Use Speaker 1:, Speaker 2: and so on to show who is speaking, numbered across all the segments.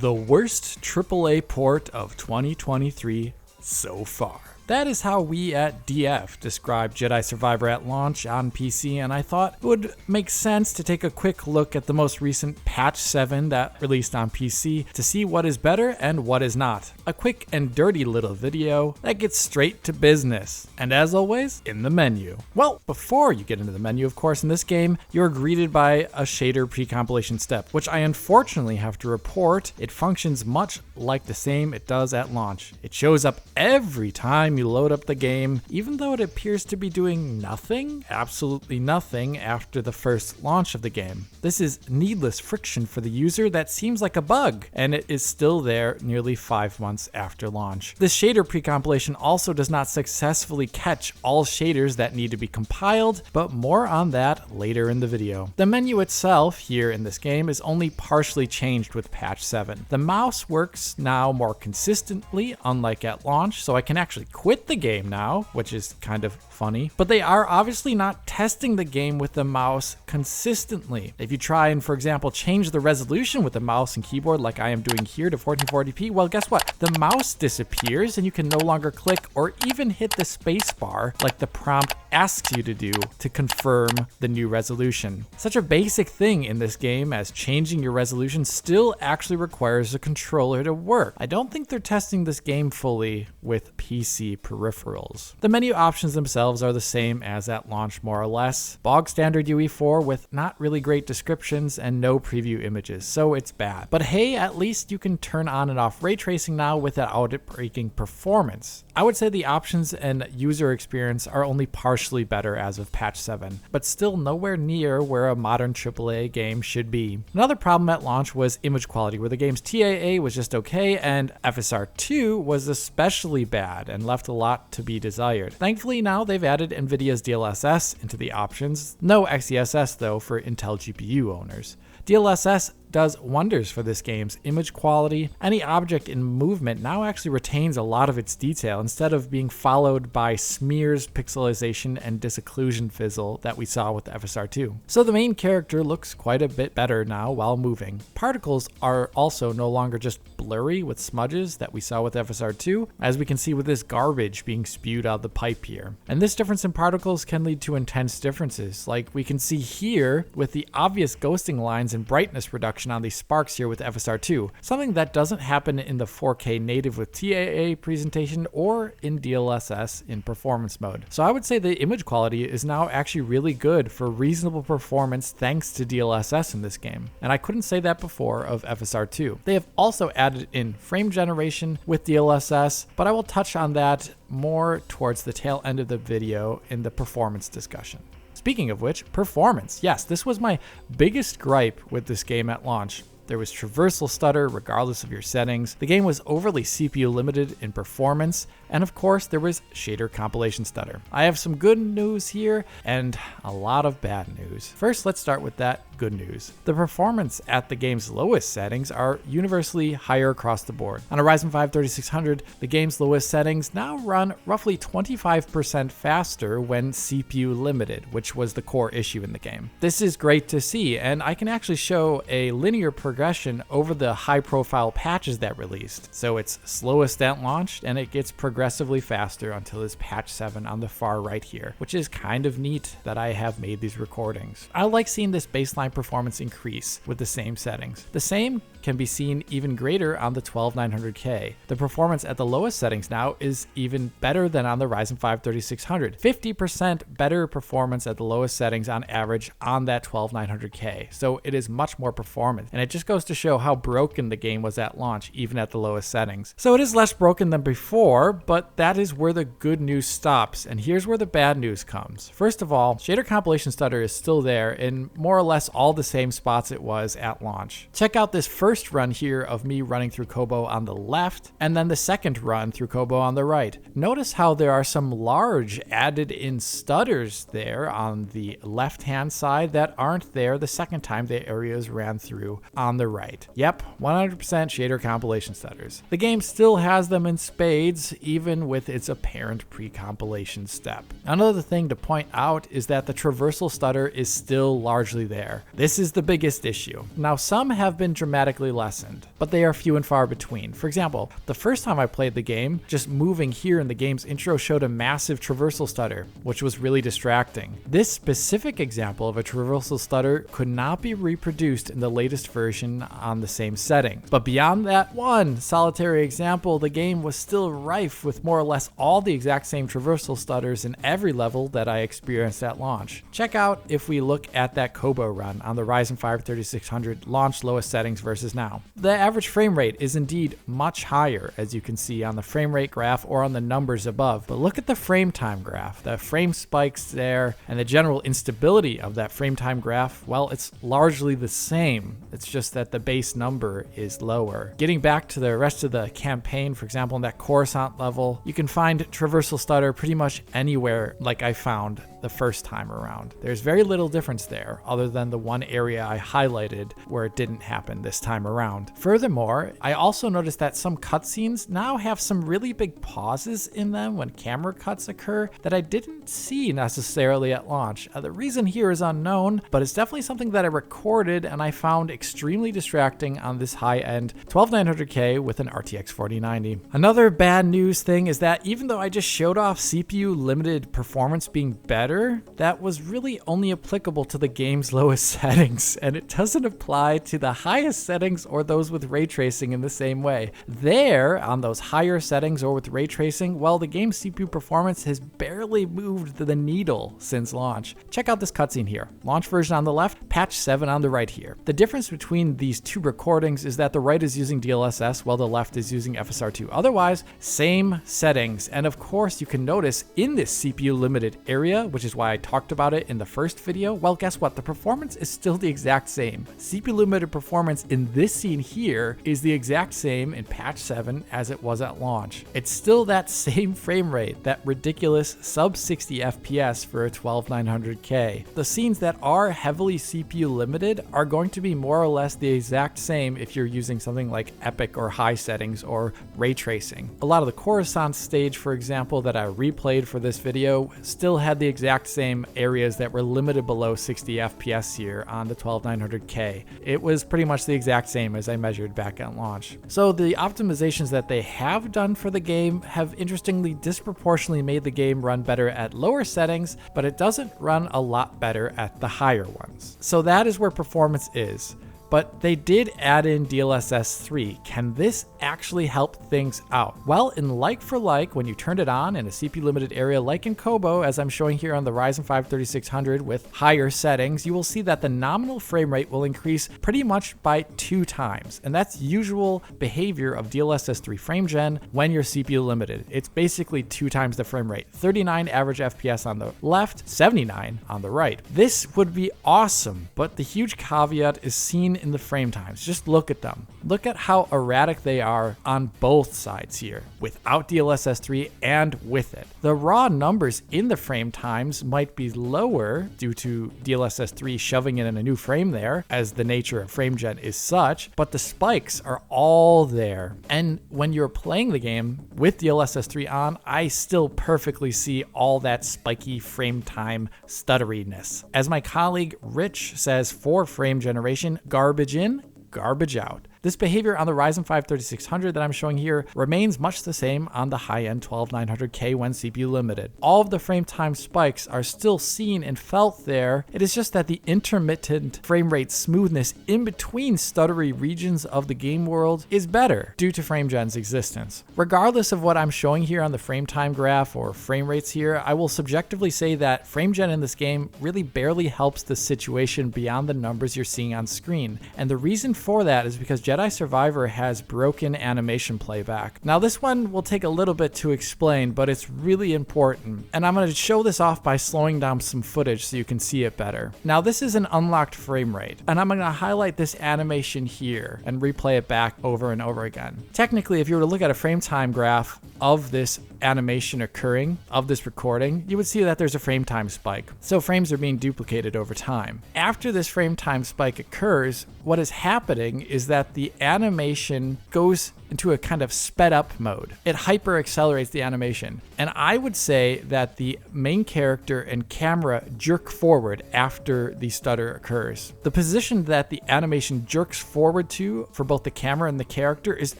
Speaker 1: The worst AAA port of 2023 so far. That is how we at DF described Jedi Survivor at launch on PC, and I thought it would make sense to take a quick look at the most recent patch 7 that released on PC to see what is better and what is not. A quick and dirty little video that gets straight to business. And as always, in the menu. Well, before you get into the menu, of course, in this game, you're greeted by a shader pre-compilation step, which I unfortunately have to report. It functions much like the same it does at launch. It shows up every time you load up the game, even though it appears to be doing nothing, absolutely nothing, after the first launch of the game. This is needless friction for the user that seems like a bug, and it is still there nearly 5 months after launch. This shader pre-compilation also does not successfully catch all shaders that need to be compiled, but more on that later in the video. The menu itself here in this game is only partially changed with patch 7. The mouse works now more consistently, unlike at launch, so I can actually quit the game now, which is kind of funny, but they are obviously not testing the game with the mouse consistently. If you try and, for example, change the resolution with the mouse and keyboard like I am doing here to 1440p, well, guess what? The mouse disappears and you can no longer click or even hit the space bar like the prompt asks you to do to confirm the new resolution. Such a basic thing in this game as changing your resolution still actually requires the controller to work. I don't think they're testing this game fully with PC peripherals. The menu options themselves are the same as at launch, more or less. Bog standard UE4 with not really great descriptions and no preview images, so it's bad. But hey, at least you can turn on and off ray tracing now without it breaking performance. I would say the options and user experience are only partially better as of patch 7, but still nowhere near where a modern AAA game should be. Another problem at launch was image quality, where the game's TAA was just okay and FSR2 was especially bad and left a lot to be desired. Thankfully now they've added NVIDIA's DLSS into the options. No XeSS though for Intel GPU owners. DLSS does wonders for this game's image quality. Any object in movement now actually retains a lot of its detail instead of being followed by smears, pixelization, and disocclusion fizzle that we saw with the FSR2. So the main character looks quite a bit better now while moving. Particles are also no longer just blurry with smudges that we saw with FSR2, as we can see with this garbage being spewed out of the pipe here. And this difference in particles can lead to intense differences, like we can see here with the obvious ghosting lines and brightness reduction on these sparks here with FSR2, something that doesn't happen in the 4K native with TAA presentation or in DLSS in performance mode. So I would say the image quality is now actually really good for reasonable performance thanks to DLSS in this game. And I couldn't say that before of FSR2. They have also added in frame generation with DLSS, but I will touch on that more towards the tail end of the video in the performance discussion. Speaking of which, performance. Yes, this was my biggest gripe with this game at launch. There was traversal stutter regardless of your settings. The game was overly CPU limited in performance, and of course there was shader compilation stutter. I have some good news here and a lot of bad news. First, let's start with that good news. The performance at the game's lowest settings are universally higher across the board. On a Ryzen 5 3600, the game's lowest settings now run roughly 25% faster when CPU limited, which was the core issue in the game. This is great to see, and I can actually show a linear progression over the high-profile patches that released. So it's slowest at launch, and it gets progressively faster until this patch 7 on the far right here, which is kind of neat that I have made these recordings. I like seeing this baseline performance increase with the same settings. The same can be seen even greater on the 12900K. The performance at the lowest settings now is even better than on the Ryzen 5 3600. 50% better performance at the lowest settings on average on that 12900K. So it is much more performant, and it just goes to show how broken the game was at launch, even at the lowest settings. So it is less broken than before, but that is where the good news stops, and here's where the bad news comes. First of all, shader compilation stutter is still there in more or less all the same spots it was at launch. Check out this first run here of me running through Kobo on the left, and then the second run through Kobo on the right. Notice how there are some large added in stutters there on the left-hand side that aren't there the second time the areas ran through on the right. Yep, 100% shader compilation stutters. The game still has them in spades, even with its apparent pre-compilation step. Another thing to point out is that the traversal stutter is still largely there. This is the biggest issue. Now, some have been dramatically lessened, but they are few and far between. For example, the first time I played the game, just moving here in the game's intro showed a massive traversal stutter, which was really distracting. This specific example of a traversal stutter could not be reproduced in the latest version on the same setting. But beyond that one solitary example, the game was still rife with more or less all the exact same traversal stutters in every level that I experienced at launch. Check out if we look at that Kobo run on the Ryzen 5 3600 launch lowest settings versus now. The average frame rate is indeed much higher, as you can see on the frame rate graph or on the numbers above, but look at the frame time graph. The frame spikes there and the general instability of that frame time graph, well, it's largely the same. It's just that the base number is lower. Getting back to the rest of the campaign, for example, in that Coruscant level, you can find traversal stutter pretty much anywhere like I found the first time around. There's very little difference there other than the one area I highlighted where it didn't happen this time around. Furthermore, I also noticed that some cutscenes now have some really big pauses in them when camera cuts occur that I didn't see necessarily at launch. The reason here is unknown, but it's definitely something that I recorded and I found extremely distracting on this high-end 12900K with an RTX 4090. Another bad news thing is that even though I just showed off CPU limited performance being better, that was really only applicable to the game's lowest settings, and it doesn't apply to the highest settings or those with ray tracing in the same way. There, on those higher settings or with ray tracing, well, the game's CPU performance has barely moved the needle since launch. Check out this cutscene here. Launch version on the left, patch 7 on the right here. The difference between these two recordings is that the right is using DLSS while the left is using FSR2. Otherwise, same settings. And of course, you can notice in this CPU limited area, which is why I talked about it in the first video, well, guess what? The performance is still the exact same. CPU limited performance in this scene here is the exact same in patch 7 as it was at launch. It's still that same frame rate, that ridiculous sub 60 FPS for a 12900K. The scenes that are heavily CPU limited are going to be more or less the exact same if you're using something like epic or high settings or ray tracing. A lot of the Coruscant stage, for example, that I replayed for this video still had the exact same areas that were limited below 60 FPS here on the 12900K. It was pretty much the exact same as I measured back at launch. So the optimizations that they have done for the game have interestingly disproportionately made the game run better at lower settings, but it doesn't run a lot better at the higher ones. So that is where performance is. But they did add in DLSS 3. Can this actually help things out? Well, in like for like, when you turned it on in a CPU limited area like in Kobo, as I'm showing here on the Ryzen 5 3600 with higher settings, you will see that the nominal frame rate will increase pretty much by 2 times. And that's usual behavior of DLSS 3 frame gen when you're CPU limited. It's basically 2 times the frame rate. 39 average FPS on the left, 79 on the right. This would be awesome, but the huge caveat is seen in the frame times. Just look at them. Look at how erratic they are on both sides here, without DLSS 3 and with it. The raw numbers in the frame times might be lower due to DLSS 3 shoving in a new frame there, as the nature of frame gen is such, but the spikes are all there. And when you're playing the game with DLSS 3 on, I still perfectly see all that spiky frame time stutteriness. As my colleague Rich says, for frame generation, garbage in, garbage out. This behavior on the Ryzen 5 3600 that I'm showing here remains much the same on the high-end 12900K when CPU limited. All of the frame time spikes are still seen and felt there. It is just that the intermittent frame rate smoothness in between stuttery regions of the game world is better due to frame gen's existence. Regardless of what I'm showing here on the frame time graph or frame rates here, I will subjectively say that frame gen in this game really barely helps the situation beyond the numbers you're seeing on screen. And the reason for that is because Jedi Survivor has broken animation playback. Now this one will take a little bit to explain, but it's really important. And I'm going to show this off by slowing down some footage so you can see it better. Now this is an unlocked frame rate, and I'm going to highlight this animation here and replay it back over and over again. Technically, if you were to look at a frame time graph of this animation occurring of this recording, you would see that there's a frame time spike. So frames are being duplicated over time. After this frame time spike occurs, what is happening is that the animation goes into a kind of sped up mode. It hyper accelerates the animation. And I would say that the main character and camera jerk forward after the stutter occurs. The position that the animation jerks forward to for both the camera and the character is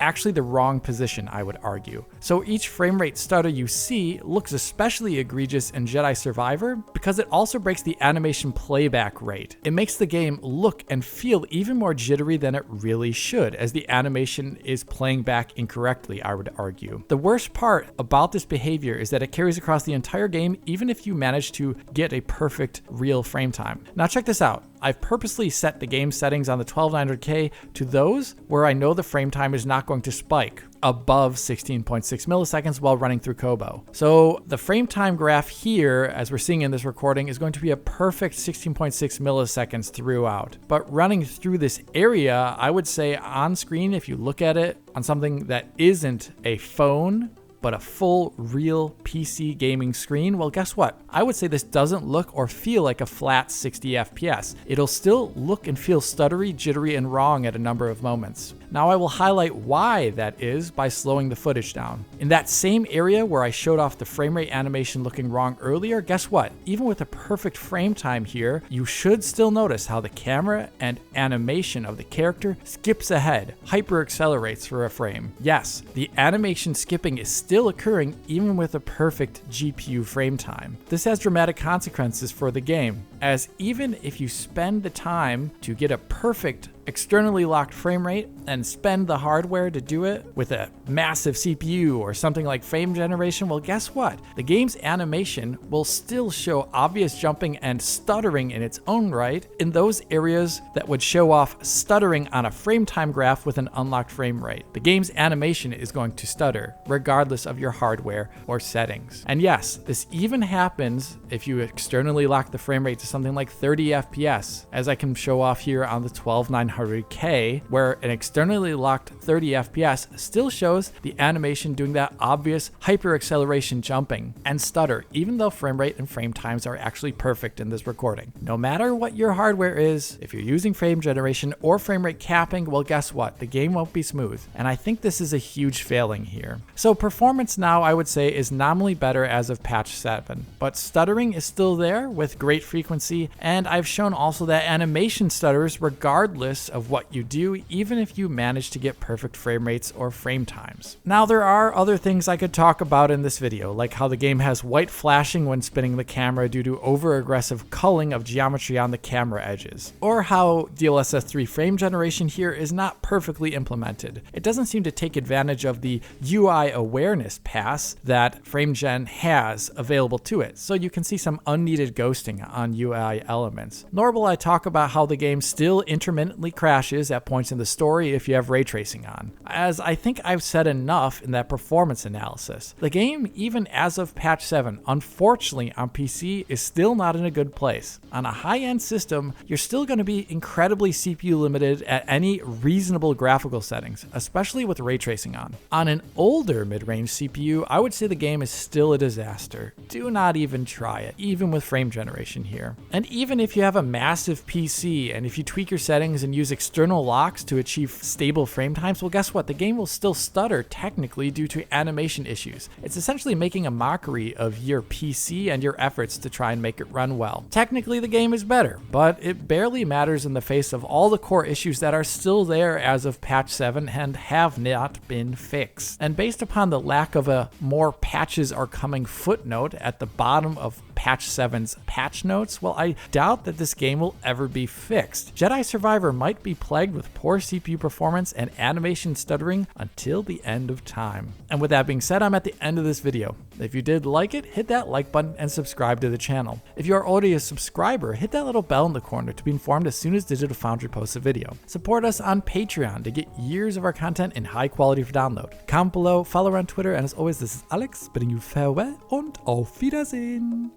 Speaker 1: actually the wrong position, I would argue. So each frame rate stutter you see looks especially egregious in Jedi Survivor because it also breaks the animation playback rate. It makes the game look and feel even more jittery than it really should, as the animation is playing back incorrectly, I would argue. The worst part about this behavior is that it carries across the entire game even if you manage to get a perfect real frame time. Now check this out. I've purposely set the game settings on the 12900K to those where I know the frame time is not going to spike above 16.6 milliseconds while running through Kobo. So the frame time graph here, as we're seeing in this recording, is going to be a perfect 16.6 milliseconds throughout. But running through this area, I would say on screen, if you look at it on something that isn't a phone, but a full, real PC gaming screen, well, guess what? I would say this doesn't look or feel like a flat 60 FPS. It'll still look and feel stuttery, jittery, and wrong at a number of moments. Now I will highlight why that is by slowing the footage down. In that same area where I showed off the frame rate animation looking wrong earlier, guess what? Even with a perfect frame time here, you should still notice how the camera and animation of the character skips ahead, hyper accelerates for a frame. Yes, the animation skipping is still occurring even with a perfect GPU frame time. This has dramatic consequences for the game, as even if you spend the time to get a perfect externally locked frame rate and spend the hardware to do it with a massive CPU or something like frame generation, well, guess what? The game's animation will still show obvious jumping and stuttering in its own right in those areas that would show off stuttering on a frame time graph with an unlocked frame rate. The game's animation is going to stutter regardless of your hardware or settings. And yes, this even happens if you externally lock the frame rate to something like 30 FPS, as I can show off here on the 12900K, where an externally locked 30 FPS still shows the animation doing that obvious hyper acceleration jumping and stutter, even though frame rate and frame times are actually perfect in this recording. No matter what your hardware is, if you're using frame generation or frame rate capping, well, guess what? The game won't be smooth. And I think this is a huge failing here. So performance now, I would say, is nominally better as of patch 7, but stuttering is still there with great frequency, and I've shown also that animation stutters regardless of what you do, even if you manage to get perfect frame rates or frame times. Now, there are other things I could talk about in this video, like how the game has white flashing when spinning the camera due to over-aggressive culling of geometry on the camera edges, or how DLSS 3 frame generation here is not perfectly implemented. It doesn't seem to take advantage of the UI awareness pass that FrameGen has available to it, so you can see some unneeded ghosting on UI elements. Nor will I talk about how the game still intermittently crashes at points in the story if you have ray tracing on, as I think I've said enough in that performance analysis. The game, even as of patch 7, unfortunately on PC, is still not in a good place. On a high-end system, you're still going to be incredibly CPU limited at any reasonable graphical settings, especially with ray tracing on. On an older mid-range CPU, I would say the game is still a disaster. Do not even try it, even with frame generation here. And even if you have a massive PC and if you tweak your settings and use external locks to achieve stable frame times, well, guess what? The game will still stutter technically due to animation issues. It's essentially making a mockery of your PC and your efforts to try and make it run well. Technically, the game is better, but it barely matters in the face of all the core issues that are still there as of patch 7 and have not been fixed. And based upon the lack of a more patches are coming footnote at the bottom of patch 7's patch notes, well, I doubt that this game will ever be fixed. Jedi Survivor might be plagued with poor CPU performance and animation stuttering until the end of time. And with that being said, I'm at the end of this video. If you did like it, hit that like button and subscribe to the channel. If you are already a subscriber, hit that little bell in the corner to be informed as soon as Digital Foundry posts a video. Support us on Patreon to get years of our content in high quality for download. Comment below, follow on Twitter, and as always, this is Alex bidding you farewell und auf Wiedersehen.